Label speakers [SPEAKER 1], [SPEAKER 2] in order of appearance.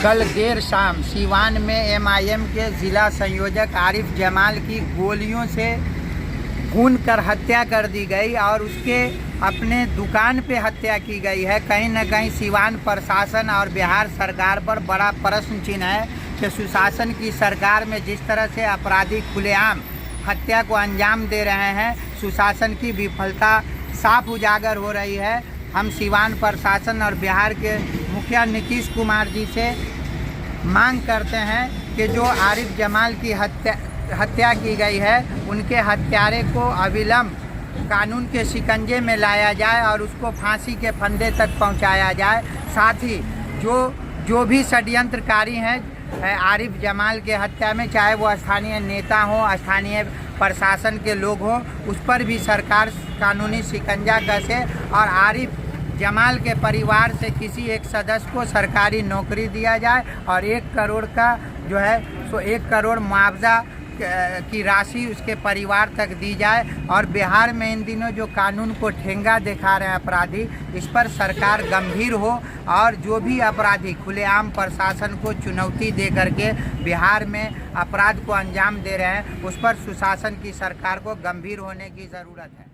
[SPEAKER 1] कल देर शाम सीवान में एमआईएम के ज़िला संयोजक आरिफ जमाल की गोलियों से भून कर हत्या कर दी गई और उसके अपने दुकान पे हत्या की गई है। कहीं न कहीं सीवान प्रशासन और बिहार सरकार पर बड़ा प्रश्न चिन्ह है कि सुशासन की सरकार में जिस तरह से अपराधी खुलेआम हत्या को अंजाम दे रहे हैं, सुशासन की विफलता साफ उजागर हो रही है। हम सीवान प्रशासन और बिहार के मुखिया नीतीश कुमार जी से मांग करते हैं कि जो आरिफ जमाल की हत्या की गई है, उनके हत्यारे को अविलंब कानून के शिकंजे में लाया जाए और उसको फांसी के फंदे तक पहुंचाया जाए। साथ ही जो भी षड्यंत्रकारी हैं आरिफ जमाल के हत्या में, चाहे वो स्थानीय नेता हों, स्थानीय प्रशासन के लोग हों, उस पर भी सरकार कानूनी शिकंजा कसे और आरिफ जमाल के परिवार से किसी एक सदस्य को सरकारी नौकरी दिया जाए और 1 करोड़ का जो है 1 करोड़ मुआवजा की राशि उसके परिवार तक दी जाए। और बिहार में इन दिनों जो कानून को ठेंगा दिखा रहे हैं अपराधी, इस पर सरकार गंभीर हो और जो भी अपराधी खुलेआम प्रशासन को चुनौती दे करके बिहार में अपराध को अंजाम दे रहे हैं, उस पर सुशासन की सरकार को गंभीर होने की ज़रूरत है।